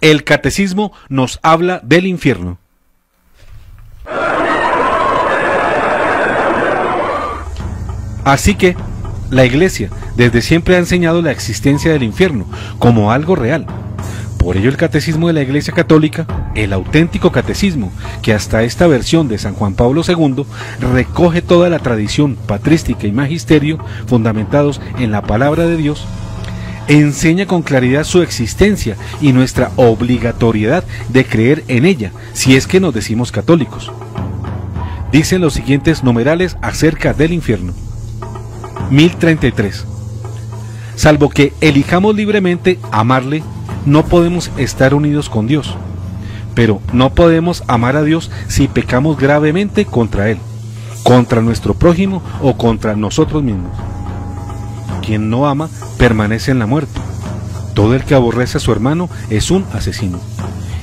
El catecismo nos habla del infierno. Así que la Iglesia desde siempre ha enseñado la existencia del infierno como algo real. Por ello el catecismo de la Iglesia Católica, el auténtico catecismo, que hasta esta versión de San Juan Pablo II recoge toda la tradición patrística y magisterio fundamentados en la palabra de Dios, enseña con claridad su existencia y nuestra obligatoriedad de creer en ella, si es que nos decimos católicos. Dicen los siguientes numerales acerca del infierno. 1033. Salvo que elijamos libremente amarle, no podemos estar unidos con Dios, pero no podemos amar a Dios si pecamos gravemente contra Él, contra nuestro prójimo o contra nosotros mismos. Quien no ama permanece en la muerte. Todo el que aborrece a su hermano es un asesino.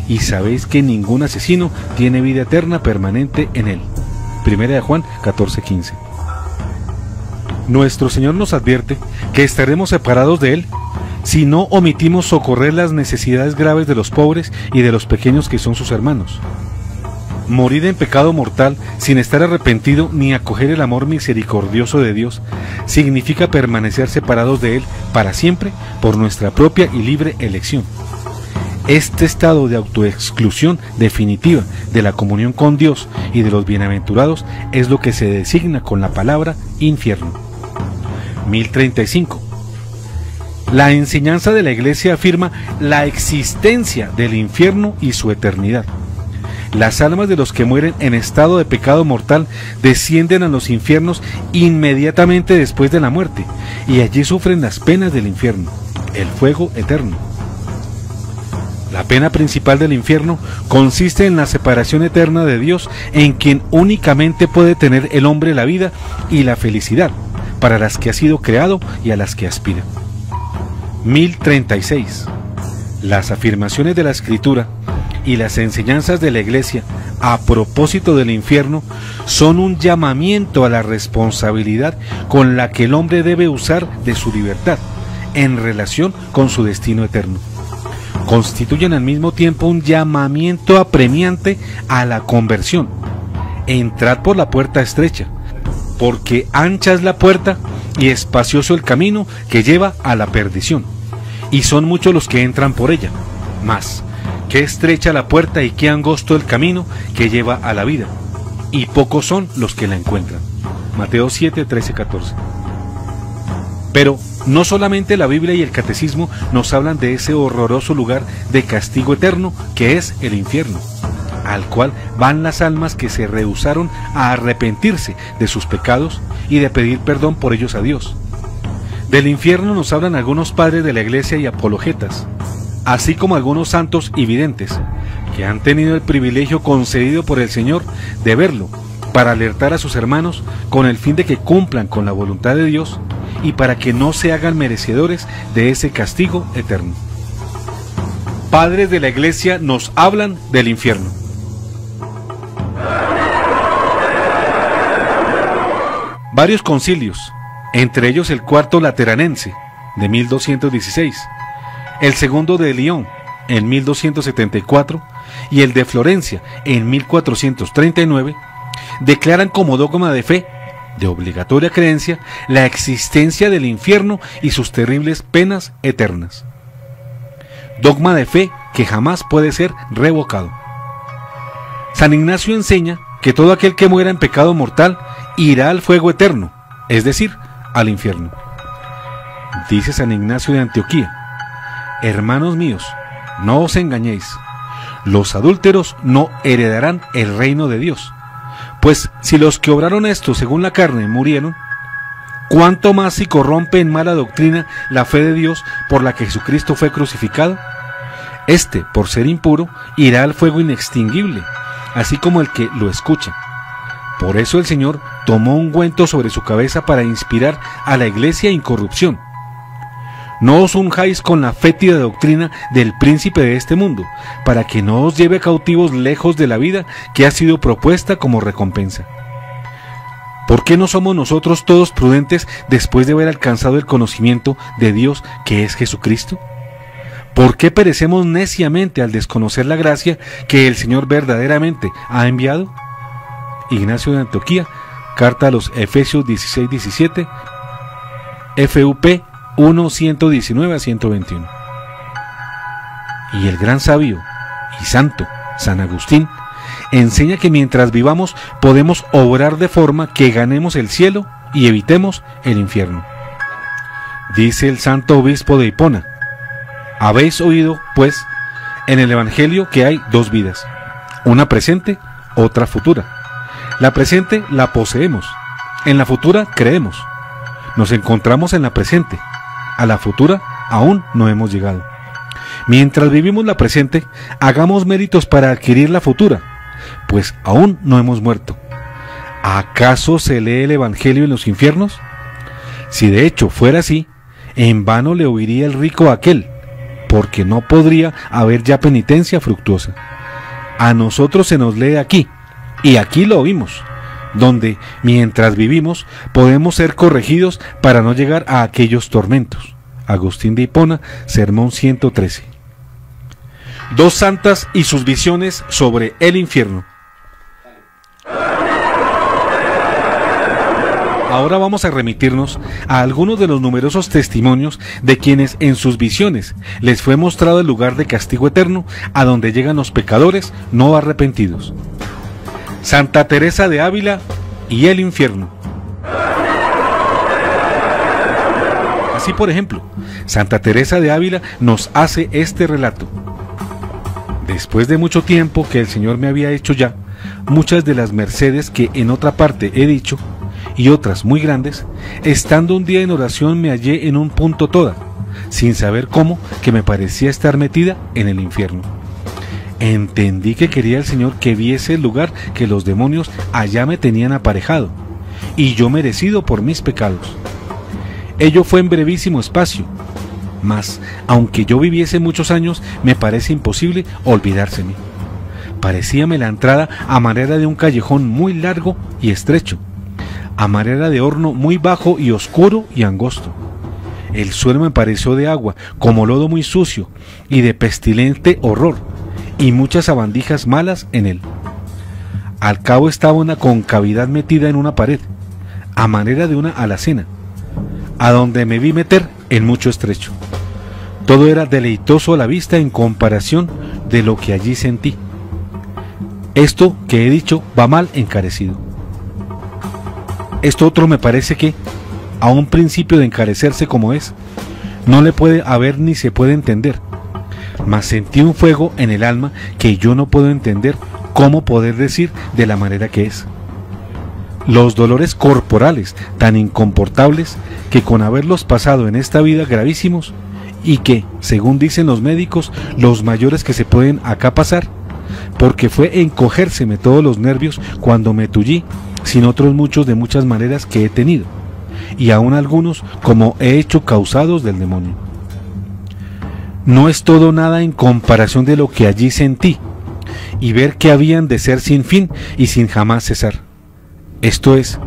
Y sabéis que ningún asesino tiene vida eterna permanente en él. Primera de Juan 14:15. Nuestro Señor nos advierte que estaremos separados de Él si no omitimos socorrer las necesidades graves de los pobres y de los pequeños que son sus hermanos. Morir en pecado mortal sin estar arrepentido ni acoger el amor misericordioso de Dios significa permanecer separados de Él para siempre por nuestra propia y libre elección. Este estado de autoexclusión definitiva de la comunión con Dios y de los bienaventurados es lo que se designa con la palabra infierno. 1035. La enseñanza de la Iglesia afirma la existencia del infierno y su eternidad. Las almas de los que mueren en estado de pecado mortal descienden a los infiernos inmediatamente después de la muerte, y allí sufren las penas del infierno, el fuego eterno. La pena principal del infierno consiste en la separación eterna de Dios, en quien únicamente puede tener el hombre la vida y la felicidad, para las que ha sido creado y a las que aspira. 1036. Las afirmaciones de la Escritura y las enseñanzas de la Iglesia a propósito del infierno son un llamamiento a la responsabilidad con la que el hombre debe usar de su libertad en relación con su destino eterno. Constituyen al mismo tiempo un llamamiento apremiante a la conversión. Entrad por la puerta estrecha, porque ancha es la puerta y espacioso el camino que lleva a la perdición, y son muchos los que entran por ella. Mas, qué estrecha la puerta y qué angosto el camino que lleva a la vida, y pocos son los que la encuentran. Mateo 7, 13, 14. Pero no solamente la Biblia y el Catecismo nos hablan de ese horroroso lugar de castigo eterno que es el infierno, al cual van las almas que se rehusaron a arrepentirse de sus pecados y de pedir perdón por ellos a Dios. Del infierno nos hablan algunos padres de la Iglesia y apologetas, así como algunos santos y videntes, que han tenido el privilegio concedido por el Señor de verlo, para alertar a sus hermanos con el fin de que cumplan con la voluntad de Dios y para que no se hagan merecedores de ese castigo eterno. Padres de la Iglesia nos hablan del infierno. Varios concilios, entre ellos el Cuarto Lateranense, de 1216, el Segundo de Lyon, en 1274, y el de Florencia, en 1439, declaran como dogma de fe, de obligatoria creencia, la existencia del infierno y sus terribles penas eternas. Dogma de fe que jamás puede ser revocado. San Ignacio enseña que todo aquel que muera en pecado mortal irá al fuego eterno, es decir, al infierno. Dice San Ignacio de Antioquía: hermanos míos, no os engañéis, los adúlteros no heredarán el reino de Dios. Pues si los que obraron esto según la carne murieron, ¿cuánto más si corrompe en mala doctrina la fe de Dios por la que Jesucristo fue crucificado? Este, por ser impuro, irá al fuego inextinguible, así como el que lo escucha. Por eso el Señor tomó ungüento sobre su cabeza para inspirar a la Iglesia incorrupción. No os unjáis con la fétida doctrina del príncipe de este mundo, para que no os lleve cautivos lejos de la vida que ha sido propuesta como recompensa. ¿Por qué no somos nosotros todos prudentes después de haber alcanzado el conocimiento de Dios que es Jesucristo? ¿Por qué perecemos neciamente al desconocer la gracia que el Señor verdaderamente ha enviado? Ignacio de Antioquía, carta a los Efesios 16-17, FUP 1:119-121. Y el gran sabio y santo San Agustín enseña que mientras vivamos podemos obrar de forma que ganemos el cielo y evitemos el infierno. Dice el santo obispo de Hipona: habéis oído, pues, en el Evangelio que hay dos vidas, una presente, otra futura. La presente la poseemos, en la futura creemos. Nos encontramos en la presente, a la futura aún no hemos llegado. Mientras vivimos la presente, hagamos méritos para adquirir la futura, pues aún no hemos muerto. ¿Acaso se lee el Evangelio en los infiernos? Si de hecho fuera así, en vano le oiría el rico a aquel, porque no podría haber ya penitencia fructuosa. A nosotros se nos lee aquí, y aquí lo oímos, donde, mientras vivimos, podemos ser corregidos para no llegar a aquellos tormentos. Agustín de Hipona, Sermón 113. Dos santas y sus visiones sobre el infierno. Ahora vamos a remitirnos a algunos de los numerosos testimonios de quienes en sus visiones les fue mostrado el lugar de castigo eterno a donde llegan los pecadores no arrepentidos. Santa Teresa de Ávila y el infierno. Así, por ejemplo, Santa Teresa de Ávila nos hace este relato. Después de mucho tiempo que el Señor me había hecho ya muchas de las mercedes que en otra parte he dicho, y otras muy grandes, estando un día en oración me hallé en un punto toda, sin saber cómo, que me parecía estar metida en el infierno. Entendí que quería el Señor que viese el lugar que los demonios allá me tenían aparejado, y yo merecido por mis pecados. Ello fue en brevísimo espacio, mas, aunque yo viviese muchos años, me parece imposible olvidárseme. Parecíame la entrada a manera de un callejón muy largo y estrecho, a manera de horno muy bajo y oscuro y angosto. El suelo me pareció de agua, como lodo muy sucio, y de pestilente horror, y muchas sabandijas malas en él. Al cabo estaba una concavidad metida en una pared, a manera de una alacena, a donde me vi meter en mucho estrecho. Todo era deleitoso a la vista en comparación de lo que allí sentí. Esto que he dicho va mal encarecido. Esto otro me parece que, a un principio de encarecerse como es, no le puede haber ni se puede entender, mas sentí un fuego en el alma que yo no puedo entender cómo poder decir de la manera que es. Los dolores corporales tan incomportables que con haberlos pasado en esta vida gravísimos, y que, según dicen los médicos, los mayores que se pueden acá pasar, porque fue encogérseme todos los nervios cuando me tullí, sin otros muchos de muchas maneras que he tenido, y aún algunos como he hecho causados del demonio. No es todo nada en comparación de lo que allí sentí, y ver que habían de ser sin fin y sin jamás cesar. Esto es,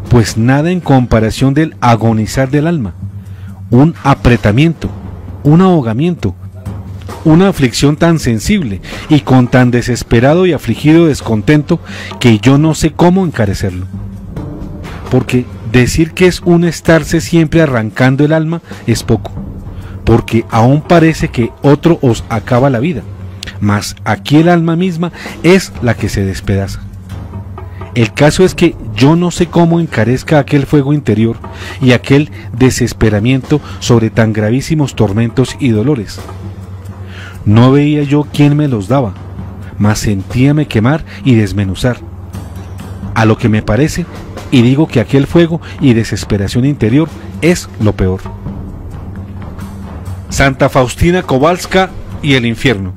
pues nada en comparación del agonizar del alma, un apretamiento, un ahogamiento, una aflicción tan sensible y con tan desesperado y afligido descontento que yo no sé cómo encarecerlo. Porque decir que es un estarse siempre arrancando el alma es poco, porque aún parece que otro os acaba la vida, mas aquí el alma misma es la que se despedaza. El caso es que yo no sé cómo encarezca aquel fuego interior y aquel desesperamiento sobre tan gravísimos tormentos y dolores. No veía yo quién me los daba, mas sentíame quemar y desmenuzar. A lo que me parece, y digo que aquel fuego y desesperación interior es lo peor. Santa Faustina Kowalska y el infierno.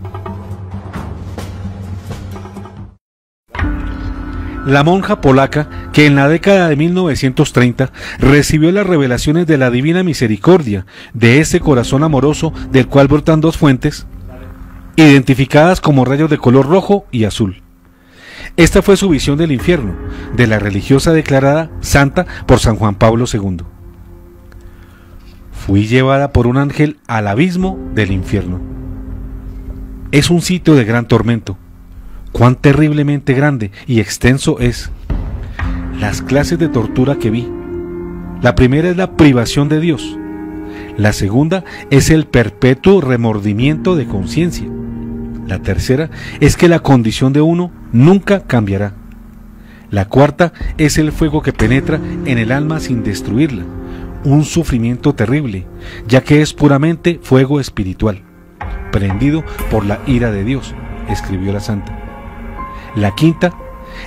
La monja polaca que en la década de 1930 recibió las revelaciones de la divina misericordia, de ese corazón amoroso del cual brotan dos fuentes, identificadas como rayos de color rojo y azul. Esta fue su visión del infierno, de la religiosa declarada santa por San Juan Pablo II. Fui llevada por un ángel al abismo del infierno. Es un sitio de gran tormento. Cuán terriblemente grande y extenso es. Las clases de tortura que vi. La primera es la privación de Dios. La segunda es el perpetuo remordimiento de conciencia. La tercera es que la condición de uno nunca cambiará. La cuarta es el fuego que penetra en el alma sin destruirla. Un sufrimiento terrible, ya que es puramente fuego espiritual, prendido por la ira de Dios, escribió la santa. La quinta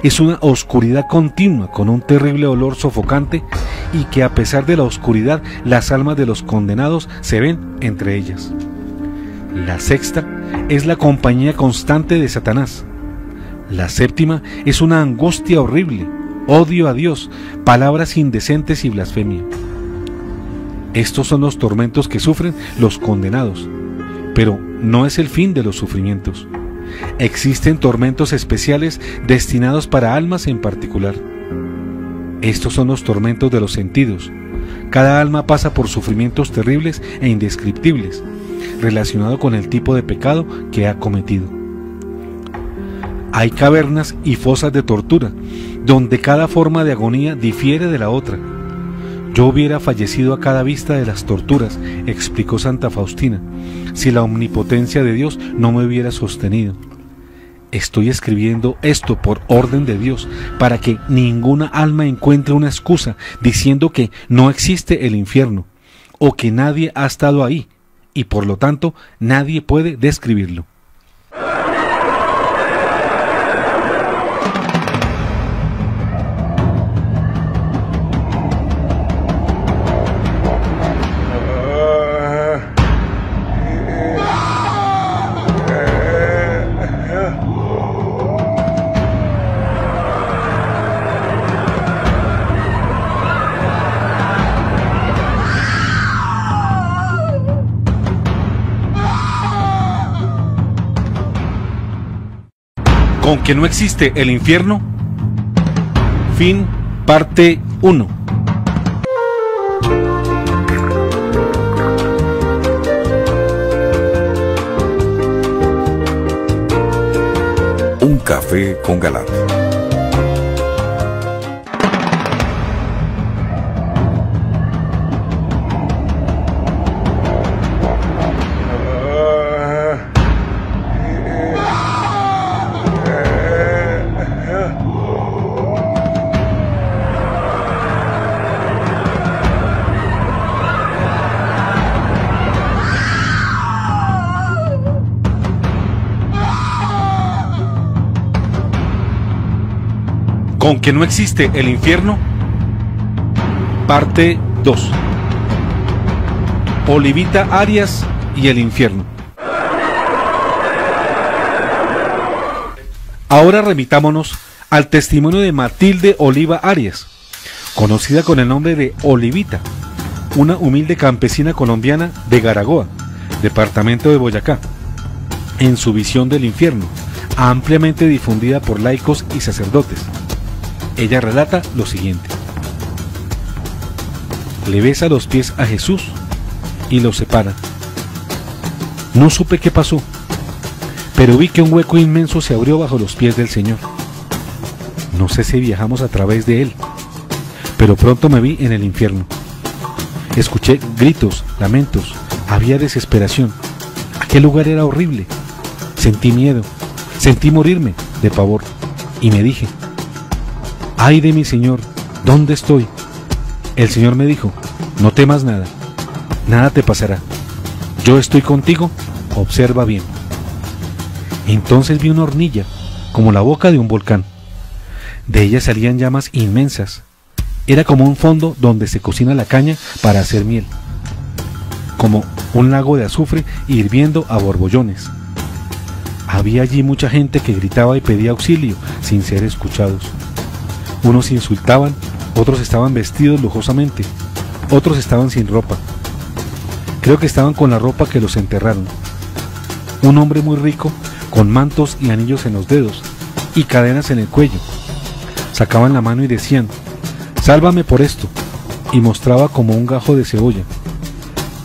es una oscuridad continua con un terrible olor sofocante y que a pesar de la oscuridad, las almas de los condenados se ven entre ellas. La sexta es la compañía constante de Satanás. La séptima es una angustia horrible, odio a Dios, palabras indecentes y blasfemia. Estos son los tormentos que sufren los condenados, pero no es el fin de los sufrimientos. Existen tormentos especiales destinados para almas en particular. Estos son los tormentos de los sentidos. Cada alma pasa por sufrimientos terribles e indescriptibles, relacionados con el tipo de pecado que ha cometido. Hay cavernas y fosas de tortura, donde cada forma de agonía difiere de la otra. Yo hubiera fallecido a cada vista de las torturas, explicó Santa Faustina, si la omnipotencia de Dios no me hubiera sostenido. Estoy escribiendo esto por orden de Dios, para que ninguna alma encuentre una excusa diciendo que no existe el infierno, o que nadie ha estado ahí, y por lo tanto nadie puede describirlo. ¿Con que no existe el infierno? Fin, parte 1. Un café con Galán. ¿Con que no existe el infierno? Parte 2. Olivita Arias y el infierno. Ahora remitámonos al testimonio de Matilde Oliva Arias, conocida con el nombre de Olivita, una humilde campesina colombiana de Garagoa, departamento de Boyacá, en su visión del infierno, ampliamente difundida por laicos y sacerdotes. Ella relata lo siguiente: le besa los pies a Jesús y los separa. No supe qué pasó, pero vi que un hueco inmenso se abrió bajo los pies del Señor. No sé si viajamos a través de él, pero pronto me vi en el infierno. Escuché gritos, lamentos, había desesperación. Aquel lugar era horrible. Sentí miedo, sentí morirme de pavor y me dije: ¡ay de mi Señor! ¿Dónde estoy? El Señor me dijo: no temas nada, nada te pasará. Yo estoy contigo, observa bien. Entonces vi una hornilla, como la boca de un volcán. De ella salían llamas inmensas. Era como un fondo donde se cocina la caña para hacer miel. Como un lago de azufre hirviendo a borbollones. Había allí mucha gente que gritaba y pedía auxilio sin ser escuchados. Unos insultaban, otros estaban vestidos lujosamente, otros estaban sin ropa. Creo que estaban con la ropa que los enterraron. Un hombre muy rico, con mantos y anillos en los dedos, y cadenas en el cuello. Sacaban la mano y decían: sálvame por esto, y mostraba como un gajo de cebolla.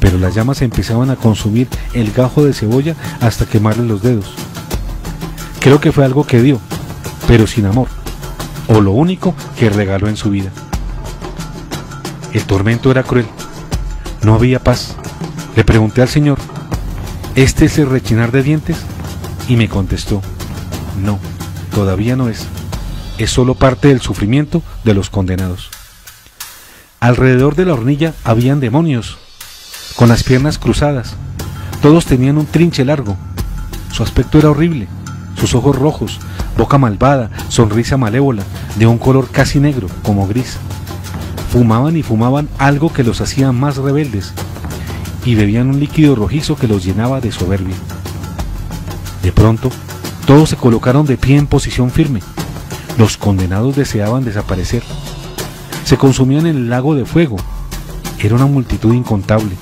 pero las llamas empezaban a consumir el gajo de cebolla hasta quemarle los dedos. Creo que fue algo que dio, pero sin amor, o lo único que regaló en su vida. El tormento era cruel, no había paz. Le pregunté al Señor, ¿este es el rechinar de dientes? Y me contestó, no, todavía no es solo parte del sufrimiento de los condenados. Alrededor de la hornilla habían demonios, con las piernas cruzadas. Todos tenían un trinche largo. Su aspecto era horrible, sus ojos rojos, boca malvada, sonrisa malévola, de un color casi negro, como gris. Fumaban y fumaban algo que los hacía más rebeldes, y bebían un líquido rojizo que los llenaba de soberbia. De pronto, todos se colocaron de pie en posición firme. Los condenados deseaban desaparecer. Se consumían en el lago de fuego. Era una multitud incontable.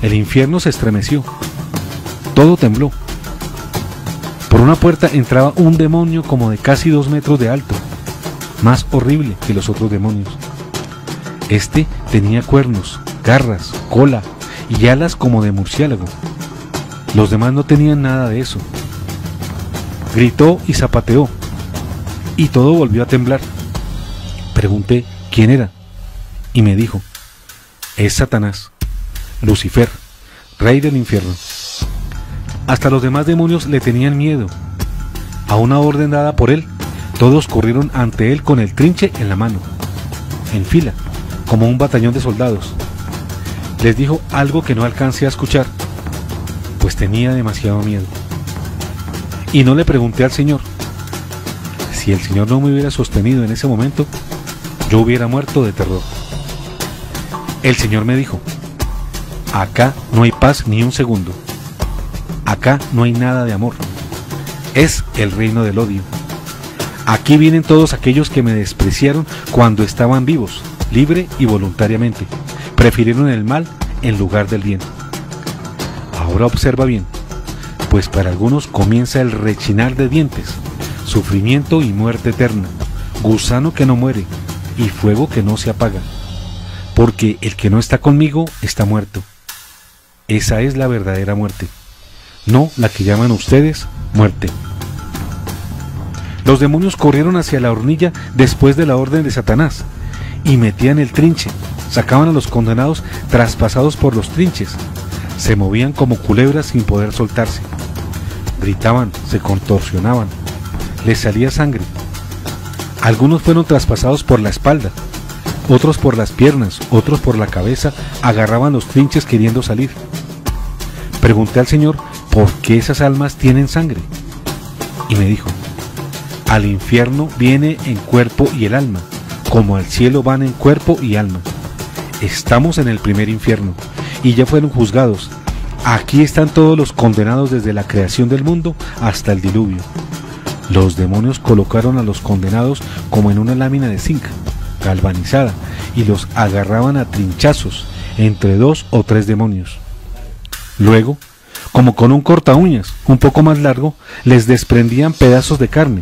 El infierno se estremeció. Todo tembló. Por una puerta entraba un demonio como de casi 2 metros de alto, más horrible que los otros demonios. Este tenía cuernos, garras, cola y alas como de murciélago. Los demás no tenían nada de eso. Gritó y zapateó, y todo volvió a temblar. Pregunté quién era, y me dijo, es Satanás, Lucifer, rey del infierno. Hasta los demás demonios le tenían miedo. A una orden dada por él, todos corrieron ante él con el trinche en la mano, en fila, como un batallón de soldados. Les dijo algo que no alcancé a escuchar, pues tenía demasiado miedo. Y no le pregunté al Señor. Si el Señor no me hubiera sostenido en ese momento, yo hubiera muerto de terror. El Señor me dijo, acá no hay paz ni un segundo. Acá no hay nada de amor. Es el reino del odio. Aquí vienen todos aquellos que me despreciaron cuando estaban vivos, libre y voluntariamente. Prefirieron el mal en lugar del bien. Ahora observa bien, pues para algunos comienza el rechinar de dientes, sufrimiento y muerte eterna, gusano que no muere y fuego que no se apaga, porque el que no está conmigo está muerto. Esa es la verdadera muerte, no la que llaman ustedes muerte. Los demonios corrieron hacia la hornilla después de la orden de Satanás y metían el trinche, sacaban a los condenados traspasados por los trinches, se movían como culebras sin poder soltarse, gritaban, se contorsionaban, les salía sangre. Algunos fueron traspasados por la espalda, otros por las piernas, otros por la cabeza, agarraban los trinches queriendo salir. Pregunté al Señor por qué esas almas tienen sangre, y me dijo, al infierno viene en cuerpo y el alma, como al cielo van en cuerpo y alma. Estamos en el primer infierno, y ya fueron juzgados. Aquí están todos los condenados desde la creación del mundo hasta el diluvio. Los demonios colocaron a los condenados como en una lámina de zinc, galvanizada, y los agarraban a trinchazos entre 2 o 3 demonios. Luego, como con un corta uñas un poco más largo, les desprendían pedazos de carne,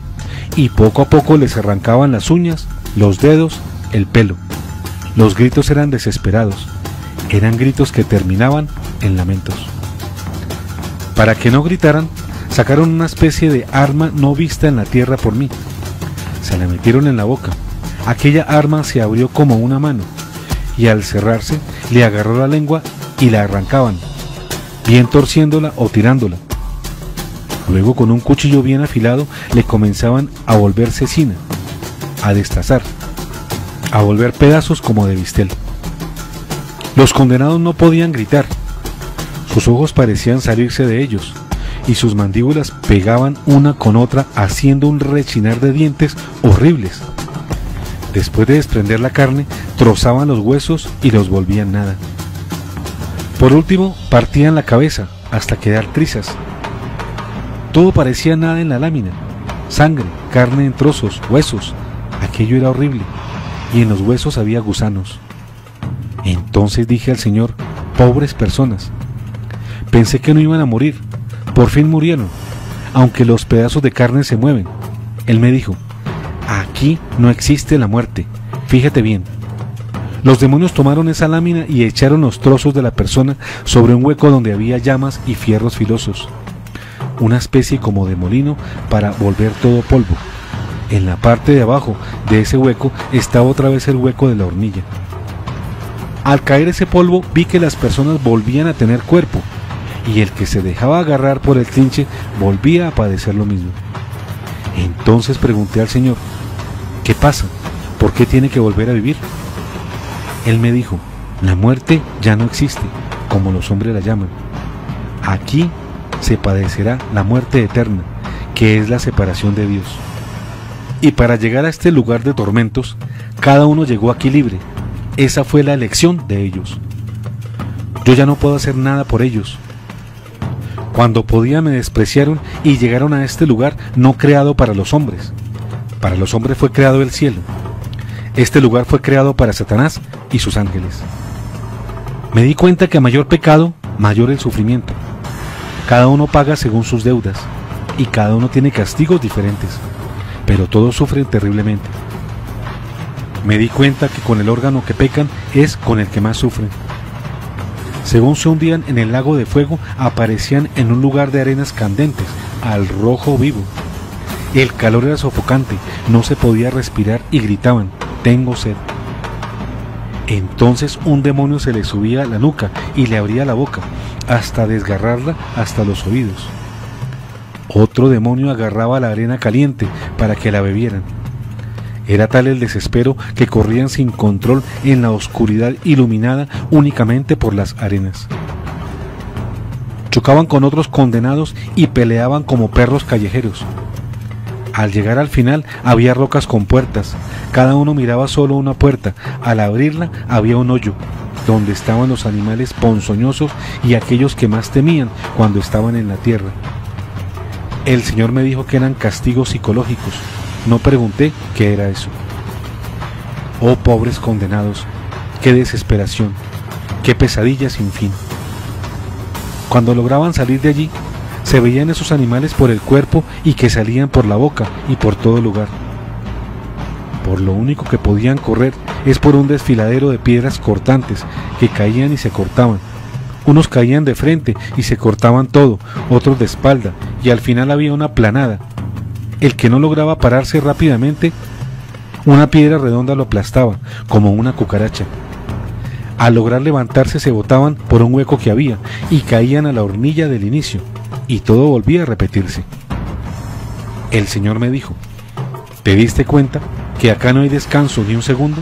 y poco a poco les arrancaban las uñas, los dedos, el pelo. Los gritos eran desesperados, eran gritos que terminaban en lamentos. Para que no gritaran, sacaron una especie de arma no vista en la tierra por mí. Se la metieron en la boca. Aquella arma se abrió como una mano, y al cerrarse le agarró la lengua y la arrancaban, bien torciéndola o tirándola. Luego con un cuchillo bien afilado le comenzaban a volver cecina, a destazar, a volver pedazos como de bistel. Los condenados no podían gritar, sus ojos parecían salirse de ellos, y sus mandíbulas pegaban una con otra haciendo un rechinar de dientes horribles. Después de desprender la carne, trozaban los huesos y los volvían nada. Por último, partían la cabeza hasta quedar trizas. Todo parecía nada en la lámina, sangre, carne en trozos, huesos. Aquello era horrible, y en los huesos había gusanos. Entonces dije al Señor, pobres personas. Pensé que no iban a morir, por fin murieron, aunque los pedazos de carne se mueven. Él me dijo, aquí no existe la muerte, fíjate bien. Los demonios tomaron esa lámina y echaron los trozos de la persona sobre un hueco donde había llamas y fierros filosos, una especie como de molino para volver todo polvo. En la parte de abajo de ese hueco estaba otra vez el hueco de la hornilla. Al caer ese polvo vi que las personas volvían a tener cuerpo, y el que se dejaba agarrar por el clinche volvía a padecer lo mismo. Entonces pregunté al Señor: ¿qué pasa? ¿Por qué tiene que volver a vivir? Él me dijo: la muerte ya no existe, como los hombres la llaman. Aquí se padecerá la muerte eterna, que es la separación de Dios. Y para llegar a este lugar de tormentos, cada uno llegó aquí libre. Esa fue la elección de ellos. Yo ya no puedo hacer nada por ellos. Cuando podía me despreciaron y llegaron a este lugar no creado para los hombres. Para los hombres fue creado el cielo. Este lugar fue creado para Satanás y sus ángeles. Me di cuenta que a mayor pecado, mayor el sufrimiento. Cada uno paga según sus deudas, y cada uno tiene castigos diferentes, pero todos sufren terriblemente. Me di cuenta que con el órgano que pecan es con el que más sufren. Según se hundían en el lago de fuego, aparecían en un lugar de arenas candentes, al rojo vivo. El calor era sofocante, no se podía respirar y gritaban: tengo sed. Entonces un demonio se le subía a la nuca y le abría la boca, hasta desgarrarla hasta los oídos. Otro demonio agarraba la arena caliente para que la bebieran. Era tal el desespero que corrían sin control en la oscuridad iluminada únicamente por las arenas. Chocaban con otros condenados y peleaban como perros callejeros. Al llegar al final había rocas con puertas. Cada uno miraba solo una puerta. Al abrirla había un hoyo, donde estaban los animales ponzoñosos y aquellos que más temían cuando estaban en la tierra. El Señor me dijo que eran castigos psicológicos. No pregunté qué era eso. Oh pobres condenados, qué desesperación, qué pesadilla sin fin. Cuando lograban salir de allí, se veían esos animales por el cuerpo y que salían por la boca y por todo lugar. Por lo único que podían correr es por un desfiladero de piedras cortantes que caían y se cortaban. Unos caían de frente y se cortaban todo, otros de espalda, y al final había una planada. El que no lograba pararse rápidamente, una piedra redonda lo aplastaba, como una cucaracha. Al lograr levantarse se botaban por un hueco que había y caían a la hornilla del inicio, y todo volvía a repetirse. El Señor me dijo: ¿te diste cuenta que acá no hay descanso ni un segundo?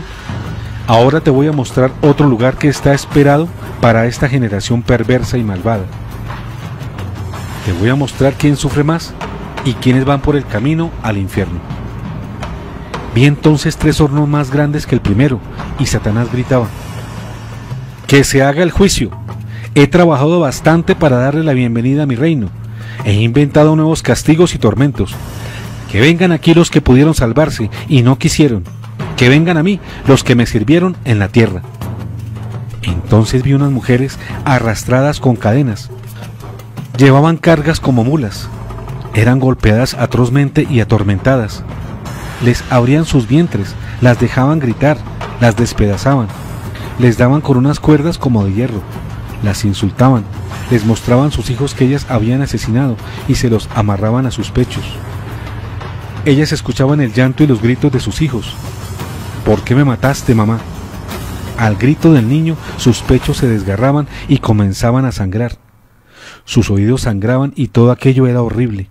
Ahora te voy a mostrar otro lugar que está esperado para esta generación perversa y malvada. Te voy a mostrar quién sufre más y quiénes van por el camino al infierno. Vi entonces 3 hornos más grandes que el primero, y Satanás gritaba: ¡que se haga el juicio! He trabajado bastante para darle la bienvenida a mi reino. He inventado nuevos castigos y tormentos. Que vengan aquí los que pudieron salvarse y no quisieron. Que vengan a mí los que me sirvieron en la tierra. Entonces vi unas mujeres arrastradas con cadenas. Llevaban cargas como mulas. Eran golpeadas atrozmente y atormentadas. Les abrían sus vientres, las dejaban gritar, las despedazaban. Les daban con unas cuerdas como de hierro. Las insultaban, les mostraban sus hijos que ellas habían asesinado y se los amarraban a sus pechos. Ellas escuchaban el llanto y los gritos de sus hijos. ¿Por qué me mataste, mamá? Al grito del niño, sus pechos se desgarraban y comenzaban a sangrar. Sus oídos sangraban y todo aquello era horrible.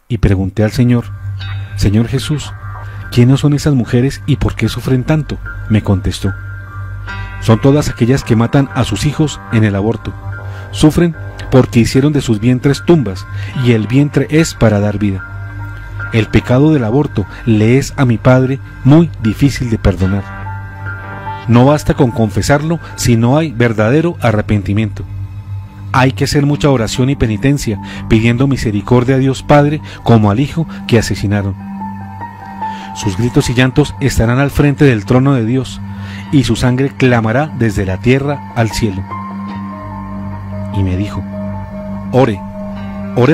Y pregunté al Señor: Señor Jesús, ¿quiénes son esas mujeres y por qué sufren tanto? Me contestó: son todas aquellas que matan a sus hijos en el aborto. Sufren porque hicieron de sus vientres tumbas, y el vientre es para dar vida. El pecado del aborto le es a mi Padre muy difícil de perdonar. No basta con confesarlo si no hay verdadero arrepentimiento. Hay que hacer mucha oración y penitencia, pidiendo misericordia a Dios Padre como al Hijo que asesinaron. Sus gritos y llantos estarán al frente del trono de Dios, y su sangre clamará desde la tierra al cielo. Y me dijo: ore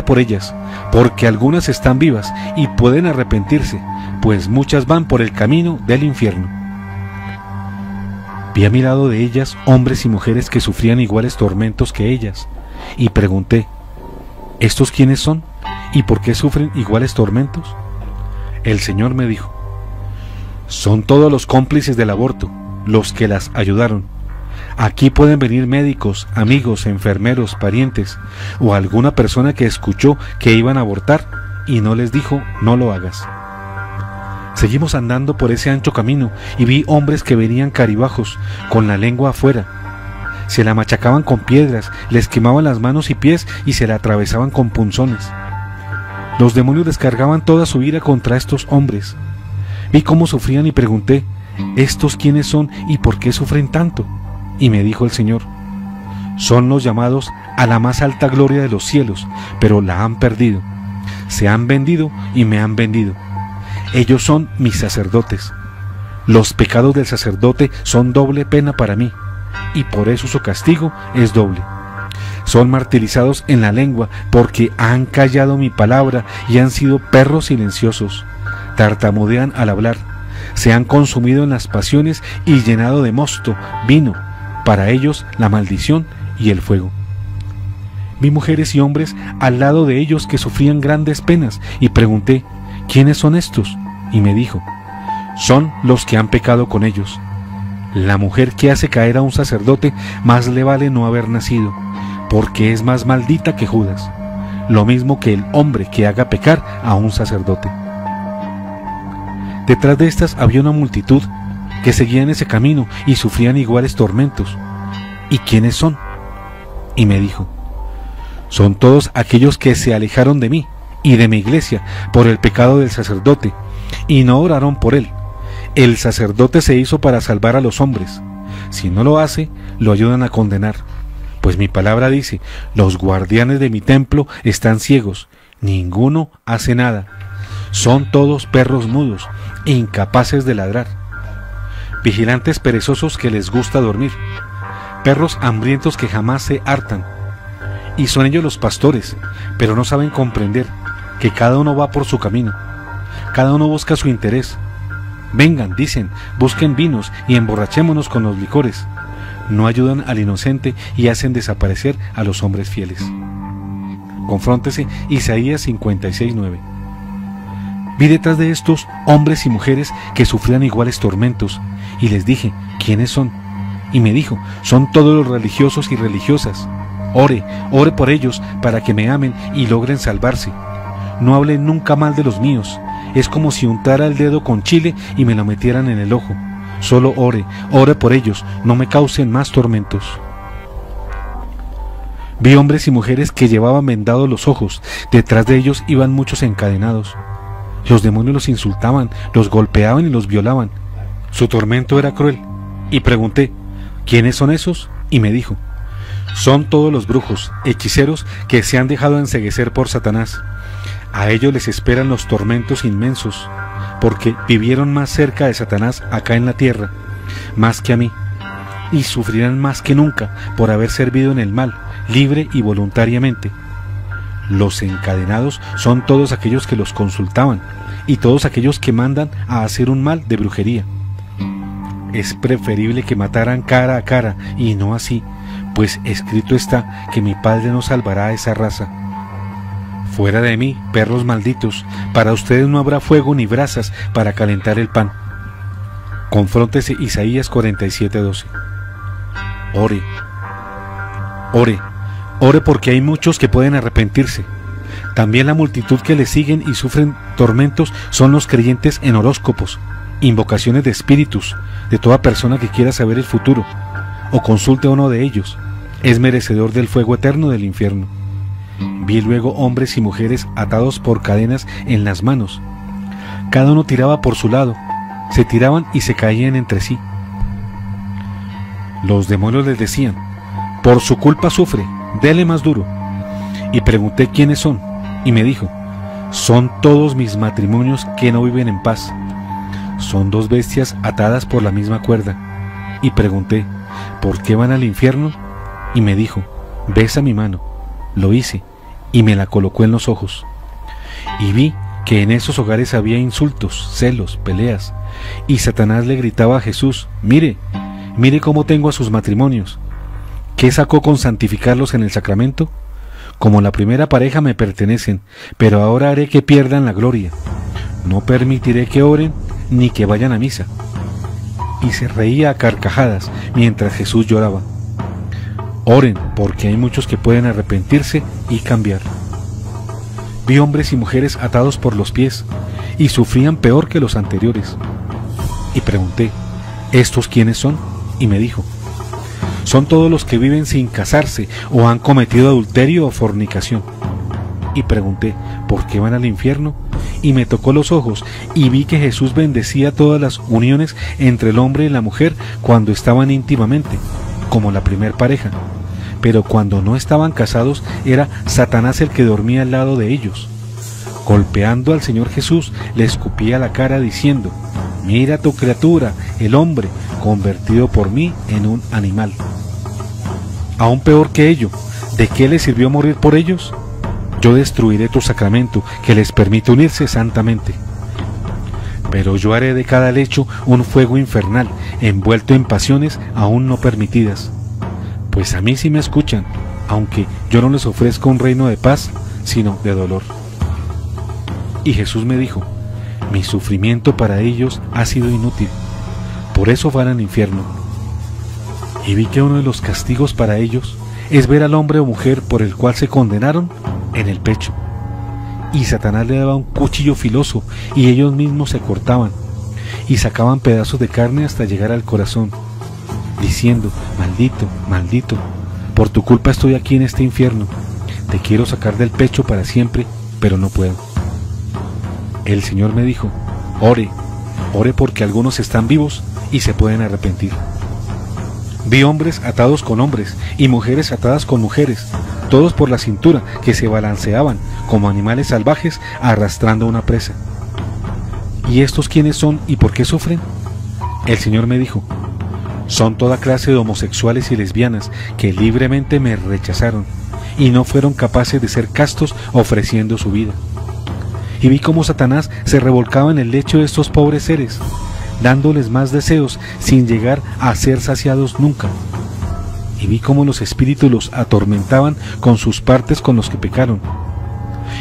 por ellas, porque algunas están vivas y pueden arrepentirse, pues muchas van por el camino del infierno. Vi a mi lado de ellas hombres y mujeres que sufrían iguales tormentos que ellas, y pregunté: ¿estos quiénes son? ¿Y por qué sufren iguales tormentos? El Señor me dijo: son todos los cómplices del aborto, los que las ayudaron. Aquí pueden venir médicos, amigos, enfermeros, parientes, o alguna persona que escuchó que iban a abortar y no les dijo: no lo hagas. Seguimos andando por ese ancho camino y vi hombres que venían caribajos, con la lengua afuera. Se la machacaban con piedras, les quemaban las manos y pies y se la atravesaban con punzones. Los demonios descargaban toda su ira contra estos hombres. Vi cómo sufrían y pregunté: ¿estos quiénes son y por qué sufren tanto? Y me dijo el Señor: son los llamados a la más alta gloria de los cielos, pero la han perdido. Se han vendido y me han vendido. Ellos son mis sacerdotes. Los pecados del sacerdote son doble pena para mí, y por eso su castigo es doble. Son martirizados en la lengua porque han callado mi palabra y han sido perros silenciosos. Tartamudean al hablar, se han consumido en las pasiones y llenado de mosto, vino, para ellos la maldición y el fuego. Vi mujeres y hombres al lado de ellos que sufrían grandes penas y pregunté: ¿quiénes son estos? Y me dijo: son los que han pecado con ellos. La mujer que hace caer a un sacerdote más le vale no haber nacido, porque es más maldita que Judas, lo mismo que el hombre que haga pecar a un sacerdote. Detrás de estas había una multitud que seguían ese camino y sufrían iguales tormentos. ¿Y quiénes son? Y me dijo: son todos aquellos que se alejaron de mí y de mi iglesia por el pecado del sacerdote, y no oraron por él. El sacerdote se hizo para salvar a los hombres. Si no lo hace, lo ayudan a condenar. Pues mi palabra dice: los guardianes de mi templo están ciegos, ninguno hace nada. Son todos perros mudos, incapaces de ladrar. Vigilantes perezosos que les gusta dormir. Perros hambrientos que jamás se hartan. Y son ellos los pastores, pero no saben comprender que cada uno va por su camino. Cada uno busca su interés. Vengan, dicen, busquen vinos y emborrachémonos con los licores. No ayudan al inocente y hacen desaparecer a los hombres fieles. Confróntese Isaías 56:9. Vi detrás de estos hombres y mujeres que sufrían iguales tormentos, y les dije: ¿quiénes son? Y me dijo: son todos los religiosos y religiosas. Ore por ellos para que me amen y logren salvarse. No hable nunca mal de los míos. Es como si untara el dedo con chile y me lo metieran en el ojo. Solo ore por ellos, no me causen más tormentos. Vi hombres y mujeres que llevaban vendados los ojos. Detrás de ellos iban muchos encadenados. Los demonios los insultaban, los golpeaban y los violaban. Su tormento era cruel. Y pregunté: ¿quiénes son esos? Y me dijo: son todos los brujos, hechiceros que se han dejado enceguecer por Satanás. A ellos les esperan los tormentos inmensos, porque vivieron más cerca de Satanás acá en la tierra, más que a mí, y sufrirán más que nunca por haber servido en el mal, libre y voluntariamente. Los encadenados son todos aquellos que los consultaban, y todos aquellos que mandan a hacer un mal de brujería. Es preferible que mataran cara a cara, y no así, pues escrito está que mi Padre no salvará a esa raza. Fuera de mí, perros malditos, para ustedes no habrá fuego ni brasas para calentar el pan. Confróntese Isaías 47:12. Ore porque hay muchos que pueden arrepentirse. También la multitud que le siguen y sufren tormentos son los creyentes en horóscopos, invocaciones de espíritus, de toda persona que quiera saber el futuro, o consulte a uno de ellos, es merecedor del fuego eterno del infierno. Vi luego hombres y mujeres atados por cadenas en las manos. Cada uno tiraba por su lado, se tiraban y se caían entre sí. Los demonios les decían: por su culpa sufre, dele más duro. Y pregunté quiénes son, y me dijo: son todos mis matrimonios que no viven en paz. Son dos bestias atadas por la misma cuerda. Y pregunté: ¿por qué van al infierno? Y me dijo: besa mi mano. Lo hice, y me la colocó en los ojos. Y vi que en esos hogares había insultos, celos, peleas, y Satanás le gritaba a Jesús: mire, mire cómo tengo a sus matrimonios. ¿Qué sacó con santificarlos en el sacramento? Como la primera pareja me pertenecen, pero ahora haré que pierdan la gloria. No permitiré que oren ni que vayan a misa. Y se reía a carcajadas mientras Jesús lloraba. Oren, porque hay muchos que pueden arrepentirse y cambiar. Vi hombres y mujeres atados por los pies, y sufrían peor que los anteriores. Y pregunté, ¿estos quiénes son? Y me dijo, son todos los que viven sin casarse o han cometido adulterio o fornicación. Y pregunté, ¿por qué van al infierno? Y me tocó los ojos y vi que Jesús bendecía todas las uniones entre el hombre y la mujer cuando estaban íntimamente, como la primer pareja. Pero cuando no estaban casados era Satanás el que dormía al lado de ellos. Golpeando al Señor Jesús, le escupía la cara diciendo, mira tu criatura, el hombre, convertido por mí en un animal. Aún peor que ello, ¿de qué les sirvió morir por ellos? Yo destruiré tu sacramento, que les permite unirse santamente. Pero yo haré de cada lecho un fuego infernal, envuelto en pasiones aún no permitidas. Pues a mí sí me escuchan, aunque yo no les ofrezco un reino de paz, sino de dolor. Y Jesús me dijo, mi sufrimiento para ellos ha sido inútil, por eso van al infierno. Y vi que uno de los castigos para ellos es ver al hombre o mujer por el cual se condenaron en el pecho. Y Satanás le daba un cuchillo filoso y ellos mismos se cortaban y sacaban pedazos de carne hasta llegar al corazón, diciendo, maldito, maldito, por tu culpa estoy aquí en este infierno, te quiero sacar del pecho para siempre, pero no puedo. El Señor me dijo, ore, ore porque algunos están vivos y se pueden arrepentir. Vi hombres atados con hombres y mujeres atadas con mujeres, todos por la cintura, que se balanceaban como animales salvajes arrastrando una presa. ¿Y estos quiénes son y por qué sufren? El Señor me dijo, son toda clase de homosexuales y lesbianas que libremente me rechazaron y no fueron capaces de ser castos ofreciendo su vida. Y vi cómo Satanás se revolcaba en el lecho de estos pobres seres, dándoles más deseos sin llegar a ser saciados nunca. Y vi cómo los espíritus los atormentaban con sus partes con los que pecaron.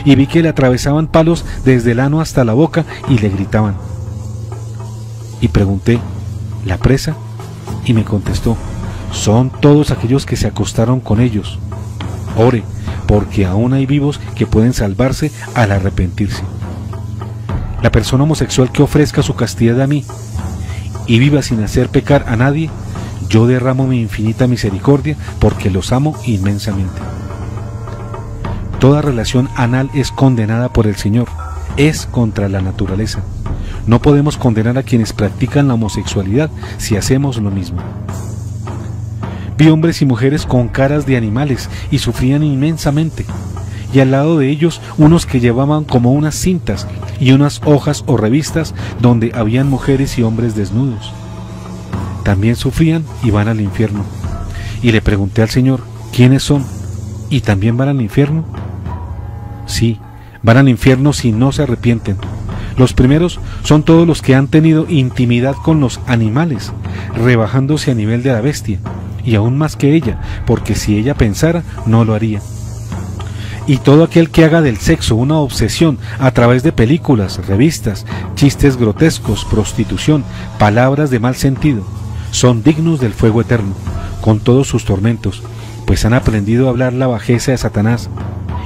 Y vi que le atravesaban palos desde el ano hasta la boca y le gritaban. Y pregunté, ¿la presa? Y me contestó, son todos aquellos que se acostaron con ellos. Ore, porque aún hay vivos que pueden salvarse al arrepentirse. La persona homosexual que ofrezca su castidad a mí y viva sin hacer pecar a nadie, yo derramo mi infinita misericordia porque los amo inmensamente. Toda relación anal es condenada por el Señor, es contra la naturaleza. No podemos condenar a quienes practican la homosexualidad si hacemos lo mismo. Vi hombres y mujeres con caras de animales y sufrían inmensamente, y al lado de ellos unos que llevaban como unas cintas y unas hojas o revistas donde habían mujeres y hombres desnudos. También sufrían y van al infierno. Y le pregunté al Señor, ¿quiénes son? ¿Y también van al infierno? Sí, van al infierno si no se arrepienten. Los primeros son todos los que han tenido intimidad con los animales, rebajándose a nivel de la bestia, y aún más que ella, porque si ella pensara, no lo haría. Y todo aquel que haga del sexo una obsesión a través de películas, revistas, chistes grotescos, prostitución, palabras de mal sentido, son dignos del fuego eterno, con todos sus tormentos, pues han aprendido a hablar la bajeza de Satanás,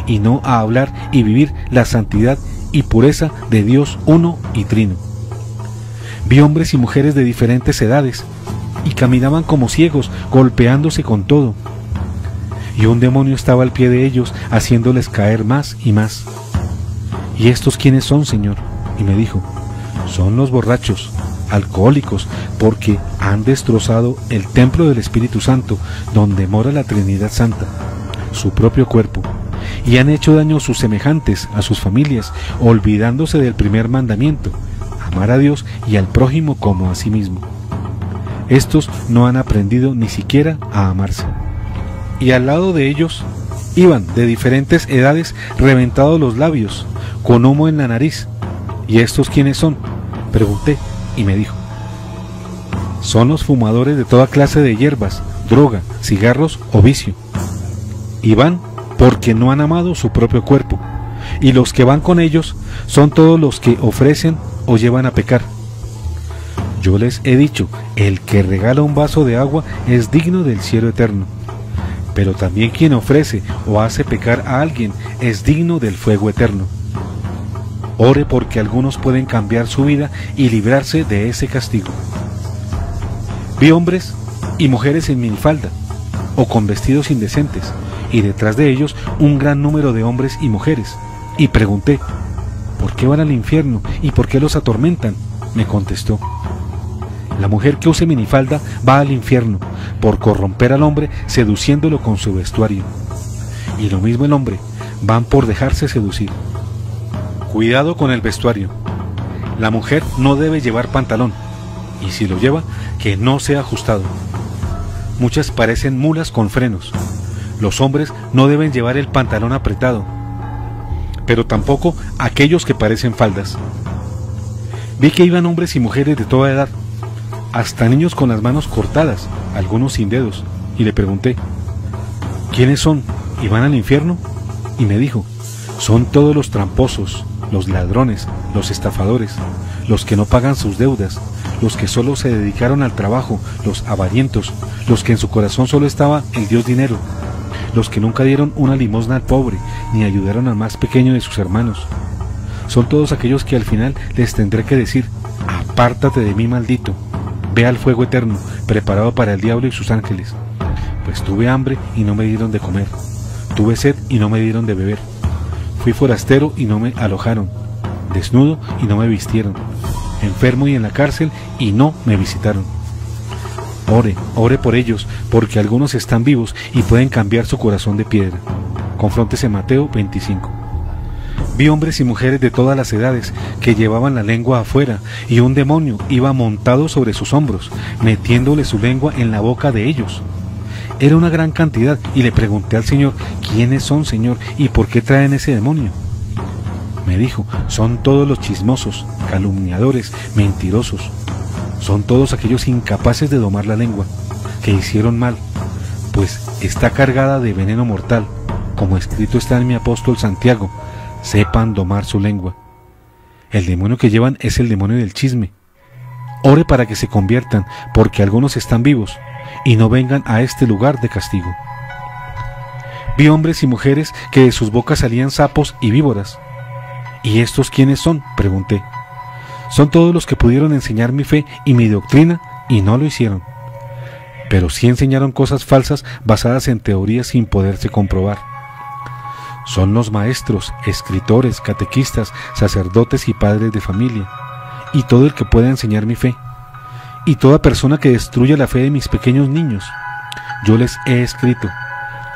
y no a hablar y vivir la santidad y pureza de Dios uno y trino. Vi hombres y mujeres de diferentes edades, y caminaban como ciegos, golpeándose con todo. Y un demonio estaba al pie de ellos, haciéndoles caer más y más. ¿Y estos quiénes son, Señor? Y me dijo, son los borrachos, alcohólicos, porque han destrozado el templo del Espíritu Santo, donde mora la Trinidad Santa, su propio cuerpo, y han hecho daño a sus semejantes, a sus familias, olvidándose del primer mandamiento, amar a Dios y al prójimo como a sí mismo. Estos no han aprendido ni siquiera a amarse. Y al lado de ellos iban de diferentes edades reventados los labios, con humo en la nariz. ¿Y estos quiénes son? Pregunté y me dijo, Son los fumadores de toda clase de hierbas, droga, cigarros o vicio. Y van porque no han amado su propio cuerpo, y los que van con ellos son todos los que ofrecen o llevan a pecar. Yo les he dicho, el que regala un vaso de agua es digno del cielo eterno, pero también quien ofrece o hace pecar a alguien es digno del fuego eterno. Ore porque algunos pueden cambiar su vida y librarse de ese castigo. Vi hombres y mujeres en minifalda o con vestidos indecentes, y detrás de ellos un gran número de hombres y mujeres, y pregunté, ¿por qué van al infierno y por qué los atormentan? Me contestó, la mujer que use minifalda va al infierno por corromper al hombre seduciéndolo con su vestuario, y lo mismo el hombre, van por dejarse seducir. Cuidado con el vestuario. La mujer no debe llevar pantalón, y si lo lleva, que no sea ajustado. Muchas parecen mulas con frenos. Los hombres no deben llevar el pantalón apretado, pero tampoco aquellos que parecen faldas. Vi que iban hombres y mujeres de toda edad, hasta niños con las manos cortadas, algunos sin dedos, y le pregunté, ¿quiénes son y van al infierno? Y me dijo, son todos los tramposos, los ladrones, los estafadores, los que no pagan sus deudas, los que solo se dedicaron al trabajo, los avarientos, los que en su corazón solo estaba el Dios dinero, los que nunca dieron una limosna al pobre, ni ayudaron al más pequeño de sus hermanos. Son todos aquellos que al final les tendré que decir, apártate de mí, maldito, ve al fuego eterno, preparado para el diablo y sus ángeles. Pues tuve hambre y no me dieron de comer, tuve sed y no me dieron de beber, fui forastero y no me alojaron, desnudo y no me vistieron, enfermo y en la cárcel y no me visitaron. Ore por ellos, porque algunos están vivos y pueden cambiar su corazón de piedra. Confróntese Mateo 25. Vi hombres y mujeres de todas las edades que llevaban la lengua afuera, y un demonio iba montado sobre sus hombros, metiéndole su lengua en la boca de ellos. Era una gran cantidad, y le pregunté al Señor, ¿quiénes son, Señor, y por qué traen ese demonio? Me dijo, son todos los chismosos, calumniadores, mentirosos. Son todos aquellos incapaces de domar la lengua, que hicieron mal, pues está cargada de veneno mortal, como escrito está en mi apóstol Santiago, sepan domar su lengua. El demonio que llevan es el demonio del chisme. Ore para que se conviertan, porque algunos están vivos, y no vengan a este lugar de castigo. Vi hombres y mujeres que de sus bocas salían sapos y víboras. ¿Y estos quiénes son?, pregunté. Son todos los que pudieron enseñar mi fe y mi doctrina y no lo hicieron, pero sí enseñaron cosas falsas basadas en teorías sin poderse comprobar. Son los maestros, escritores, catequistas, sacerdotes y padres de familia, y todo el que pueda enseñar mi fe, y toda persona que destruya la fe de mis pequeños niños. Yo les he escrito,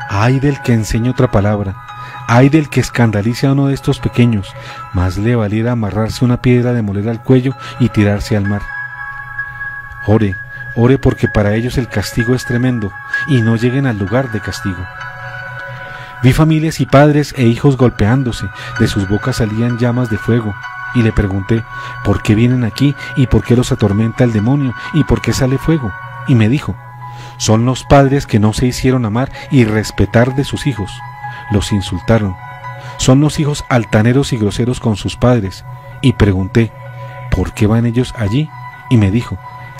ay del que enseñe otra palabra, ay del que escandalice a uno de estos pequeños, más le valiera amarrarse una piedra de moler al cuello y tirarse al mar. Ore porque para ellos el castigo es tremendo, y no lleguen al lugar de castigo. Vi familias y padres e hijos golpeándose, de sus bocas salían llamas de fuego, y le pregunté, ¿por qué vienen aquí y por qué los atormenta el demonio y por qué sale fuego? Y me dijo, son los padres que no se hicieron amar y respetar de sus hijos. Los insultaron. Son los hijos altaneros y groseros con sus padres. Y pregunté, ¿por qué van ellos allí? Y me dijo,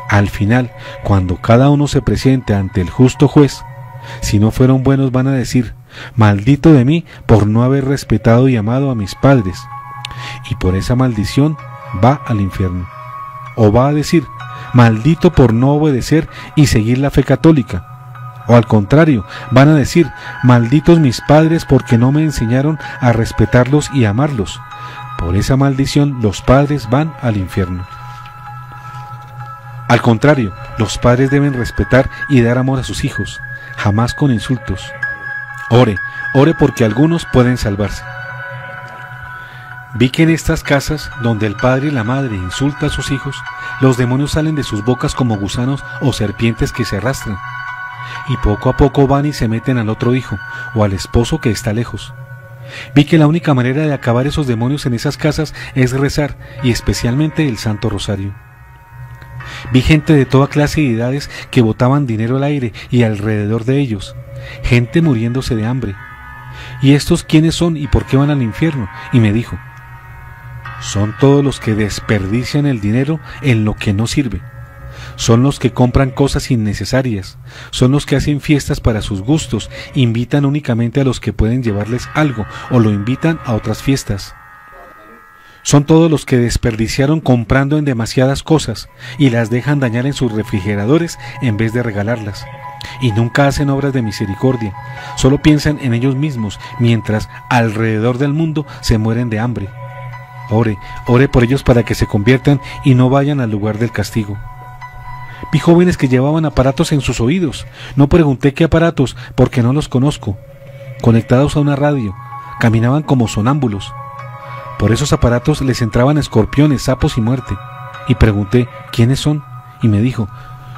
al final, cuando cada uno se presente ante el justo juez, si no fueron buenos van a decir, maldito de mí por no haber respetado y amado a mis padres. Y por esa maldición va al infierno. O va a decir, maldito por no obedecer y seguir la fe católica. O al contrario, van a decir, malditos mis padres porque no me enseñaron a respetarlos y amarlos. Por esa maldición los padres van al infierno. Al contrario, los padres deben respetar y dar amor a sus hijos, jamás con insultos. Ore porque algunos pueden salvarse. Vi que en estas casas, donde el padre y la madre insultan a sus hijos, los demonios salen de sus bocas como gusanos o serpientes que se arrastran, y poco a poco van y se meten al otro hijo, o al esposo que está lejos. Vi que la única manera de acabar esos demonios en esas casas es rezar, y especialmente el Santo Rosario. Vi gente de toda clase y edades que botaban dinero al aire y alrededor de ellos, gente muriéndose de hambre. ¿Y estos quiénes son y por qué van al infierno? Y me dijo: son todos los que desperdician el dinero en lo que no sirve. Son los que compran cosas innecesarias, son los que hacen fiestas para sus gustos, invitan únicamente a los que pueden llevarles algo o lo invitan a otras fiestas. Son todos los que desperdiciaron comprando en demasiadas cosas y las dejan dañar en sus refrigeradores en vez de regalarlas. Y nunca hacen obras de misericordia, solo piensan en ellos mismos mientras alrededor del mundo se mueren de hambre. Ore por ellos para que se conviertan y no vayan al lugar del castigo. Vi jóvenes que llevaban aparatos en sus oídos. No pregunté qué aparatos porque no los conozco. Conectados a una radio, caminaban como sonámbulos. Por esos aparatos les entraban escorpiones, sapos y muerte. Y pregunté quiénes son y me dijo: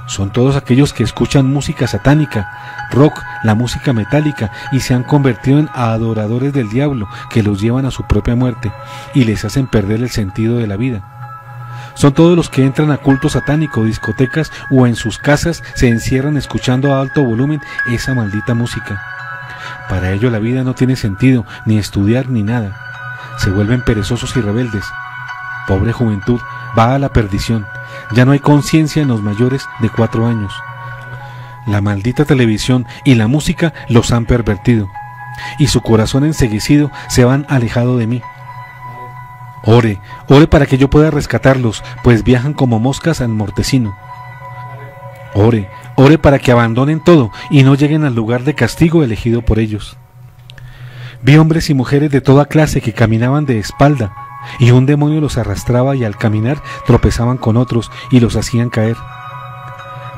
son todos aquellos que escuchan música satánica, rock, la música metálica y se han convertido en adoradores del diablo que los llevan a su propia muerte y les hacen perder el sentido de la vida. Son todos los que entran a cultos satánicos, discotecas o en sus casas se encierran escuchando a alto volumen esa maldita música. Para ellos la vida no tiene sentido, ni estudiar ni nada. Se vuelven perezosos y rebeldes. Pobre juventud, va a la perdición. Ya no hay conciencia en los mayores de 4 años. La maldita televisión y la música los han pervertido, y su corazón enceguecido se van alejado de mí. Ore para que yo pueda rescatarlos, pues viajan como moscas al mortecino. Ore para que abandonen todo y no lleguen al lugar de castigo elegido por ellos. Vi hombres y mujeres de toda clase que caminaban de espalda, y un demonio los arrastraba y al caminar tropezaban con otros y los hacían caer.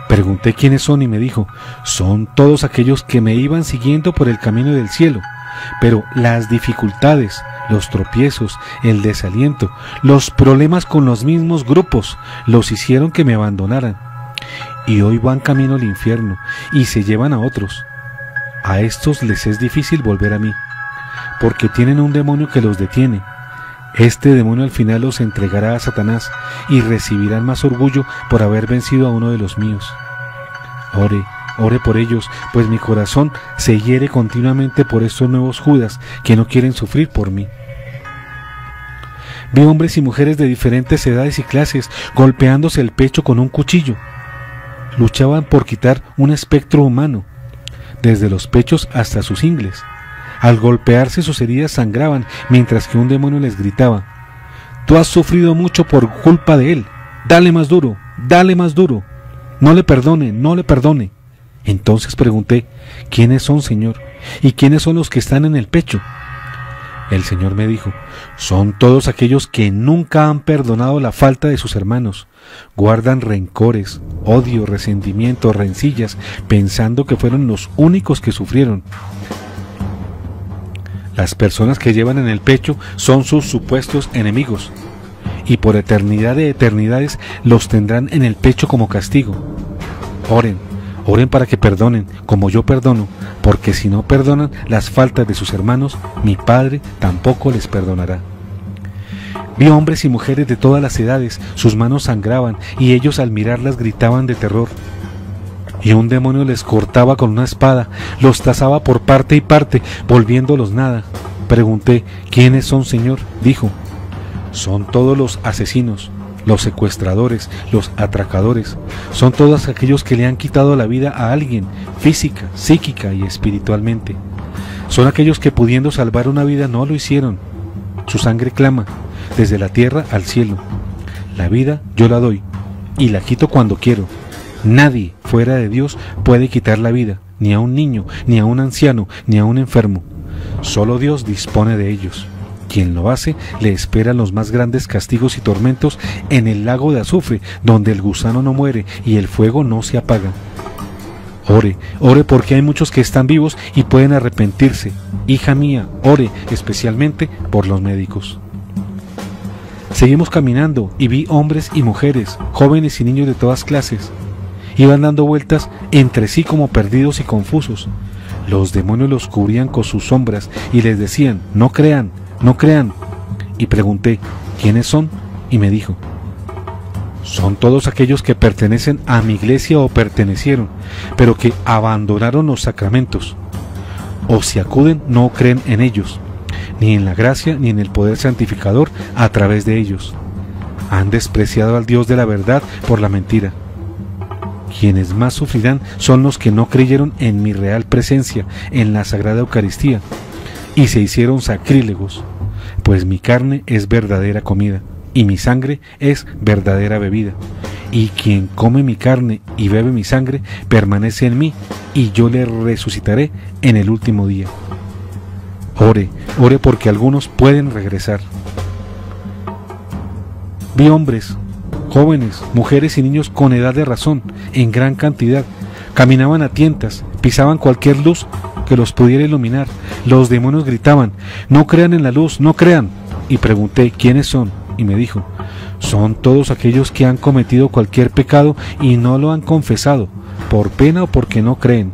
Pregunté quiénes son y me dijo: son todos aquellos que me iban siguiendo por el camino del cielo, pero las dificultades, los tropiezos, el desaliento, los problemas con los mismos grupos los hicieron que me abandonaran, y hoy van camino al infierno y se llevan a otros. A estos les es difícil volver a mí, porque tienen un demonio que los detiene. Este demonio al final los entregará a Satanás y recibirán más orgullo por haber vencido a uno de los míos. Ore por ellos, pues mi corazón se hiere continuamente por estos nuevos Judas que no quieren sufrir por mí. Vi hombres y mujeres de diferentes edades y clases golpeándose el pecho con un cuchillo. Luchaban por quitar un espectro humano, desde los pechos hasta sus ingles. Al golpearse sus heridas sangraban, mientras que un demonio les gritaba: tú has sufrido mucho por culpa de él, dale más duro, no le perdone. Entonces pregunté: ¿quiénes son, Señor? ¿Y quiénes son los que están en el pecho? El Señor me dijo: son todos aquellos que nunca han perdonado la falta de sus hermanos, guardan rencores, odio, resentimiento, rencillas, pensando que fueron los únicos que sufrieron. Las personas que llevan en el pecho son sus supuestos enemigos, y por eternidad de eternidades los tendrán en el pecho como castigo. Oren para que perdonen, como yo perdono, porque si no perdonan las faltas de sus hermanos, mi Padre tampoco les perdonará. Vi hombres y mujeres de todas las edades, sus manos sangraban, y ellos al mirarlas gritaban de terror. Y un demonio les cortaba con una espada, los trazaba por parte y parte, volviéndolos nada. Pregunté: ¿quiénes son, Señor? Dijo: son todos los asesinos, los secuestradores, los atracadores, son todos aquellos que le han quitado la vida a alguien, física, psíquica y espiritualmente. Son aquellos que pudiendo salvar una vida no lo hicieron. Su sangre clama, desde la tierra al cielo. La vida yo la doy, y la quito cuando quiero. Nadie fuera de Dios puede quitar la vida, ni a un niño, ni a un anciano, ni a un enfermo. Solo Dios dispone de ellos. Quien lo hace le esperan los más grandes castigos y tormentos en el lago de azufre, donde el gusano no muere y el fuego no se apaga. Ore porque hay muchos que están vivos y pueden arrepentirse. Hija mía, ore especialmente por los médicos. Seguimos caminando y vi hombres y mujeres, jóvenes y niños de todas clases. Iban dando vueltas entre sí como perdidos y confusos. Los demonios los cubrían con sus sombras y les decían: no crean. Y pregunté: ¿quiénes son? Y me dijo: Son todos aquellos que pertenecen a mi iglesia o pertenecieron, pero que abandonaron los sacramentos. O si acuden, no creen en ellos, ni en la gracia, ni en el poder santificador a través de ellos. Han despreciado al Dios de la verdad por la mentira. Quienes más sufrirán son los que no creyeron en mi real presencia en la Sagrada Eucaristía y se hicieron sacrílegos, pues mi carne es verdadera comida y mi sangre es verdadera bebida. Y quien come mi carne y bebe mi sangre permanece en mí, y yo le resucitaré en el último día. Ore, ore porque algunos pueden regresar. Vi hombres, jóvenes, mujeres y niños con edad de razón, en gran cantidad. Caminaban a tientas, pisaban cualquier luz que los pudiera iluminar. Los demonios gritaban: no crean en la luz, no crean. Y pregunté: ¿quiénes son? Y me dijo: son todos aquellos que han cometido cualquier pecado y no lo han confesado, por pena o porque no creen.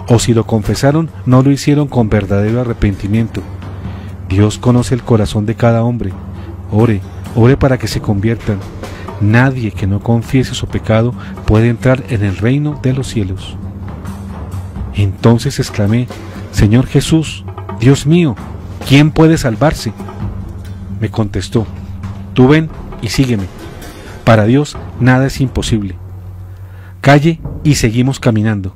O si lo confesaron, no lo hicieron con verdadero arrepentimiento. Dios conoce el corazón de cada hombre. Ore, ore para que se conviertan. Nadie que no confiese su pecado puede entrar en el reino de los cielos. Entonces exclamé: Señor Jesús, Dios mío, ¿quién puede salvarse? Me contestó: tú ven y sígueme. Para Dios nada es imposible. Calle y seguimos caminando.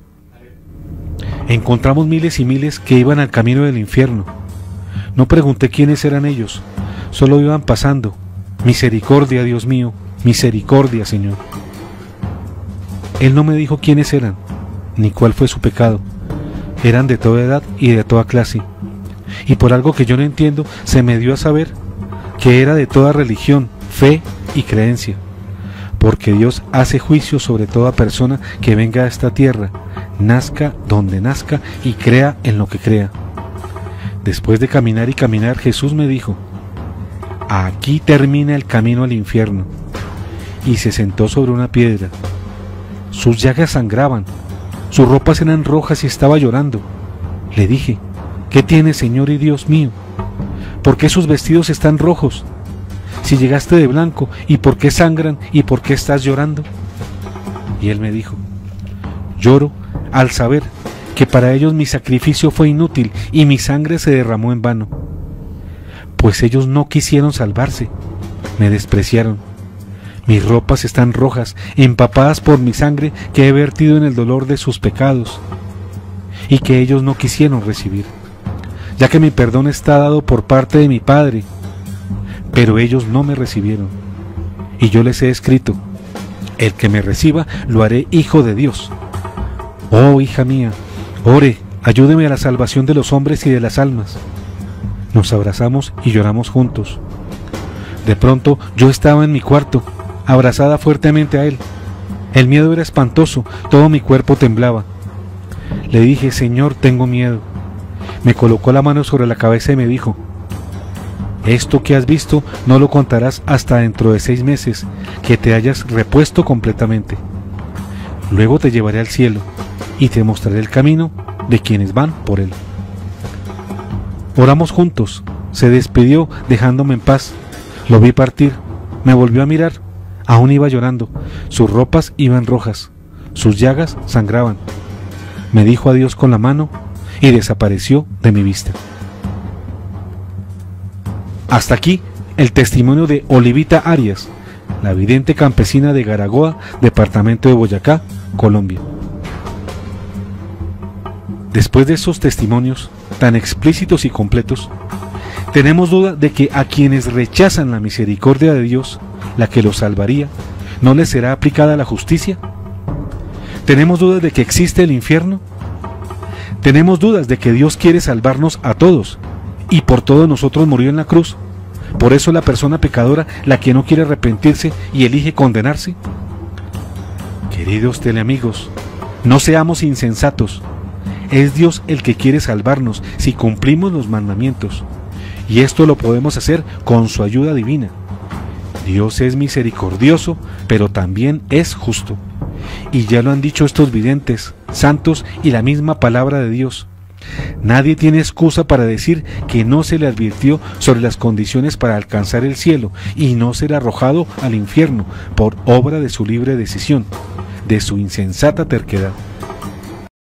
Encontramos miles y miles que iban al camino del infierno. No pregunté quiénes eran ellos, solo iban pasando. Misericordia, Dios mío, misericordia, Señor. Él no me dijo quiénes eran, ni cuál fue su pecado. Eran de toda edad y de toda clase. Y por algo que yo no entiendo, se me dio a saber que era de toda religión, fe y creencia. Porque Dios hace juicio sobre toda persona que venga a esta tierra, nazca donde nazca y crea en lo que crea. Después de caminar y caminar, Jesús me dijo: aquí termina el camino al infierno. Y se sentó sobre una piedra. Sus llagas sangraban, sus ropas eran rojas y estaba llorando. Le dije: ¿qué tiene, Señor y Dios mío? ¿Por qué sus vestidos están rojos? Si llegaste de blanco, ¿y por qué sangran y por qué estás llorando? Y él me dijo: lloro al saber que para ellos mi sacrificio fue inútil y mi sangre se derramó en vano. Pues ellos no quisieron salvarse, me despreciaron. Mis ropas están rojas, empapadas por mi sangre que he vertido en el dolor de sus pecados, y que ellos no quisieron recibir, ya que mi perdón está dado por parte de mi Padre, pero ellos no me recibieron. Y yo les he escrito: el que me reciba lo haré hijo de Dios. Oh, hija mía, ore, ayúdeme a la salvación de los hombres y de las almas. Nos abrazamos y lloramos juntos. De pronto yo estaba en mi cuarto, abrazada fuertemente a él. El miedo era espantoso, todo mi cuerpo temblaba. Le dije: Señor, tengo miedo. Me colocó la mano sobre la cabeza y me dijo: esto que has visto no lo contarás hasta dentro de 6 meses, que te hayas repuesto completamente. Luego te llevaré al cielo y te mostraré el camino de quienes van por él. Oramos juntos. Se despidió dejándome en paz. Lo vi partir. Me volvió a mirar. Aún iba llorando. Sus ropas iban rojas. Sus llagas sangraban. Me dijo adiós con la mano y desapareció de mi vista. Hasta aquí el testimonio de Olivita Arias, la vidente campesina de Garagoa, departamento de Boyacá, Colombia. Después de esos testimonios tan explícitos y completos, tenemos duda de que a quienes rechazan la misericordia de Dios, la que los salvaría, ¿no les será aplicada la justicia? ¿Tenemos dudas de que existe el infierno? ¿Tenemos dudas de que Dios quiere salvarnos a todos y por todos nosotros murió en la cruz? ¿Por eso la persona pecadora, la que no quiere arrepentirse y elige condenarse? Queridos teleamigos, no seamos insensatos. Es Dios el que quiere salvarnos si cumplimos los mandamientos, y esto lo podemos hacer con su ayuda divina. Dios es misericordioso, pero también es justo, y ya lo han dicho estos videntes, santos y la misma palabra de Dios. Nadie tiene excusa para decir que no se le advirtió sobre las condiciones para alcanzar el cielo y no ser arrojado al infierno por obra de su libre decisión, de su insensata terquedad.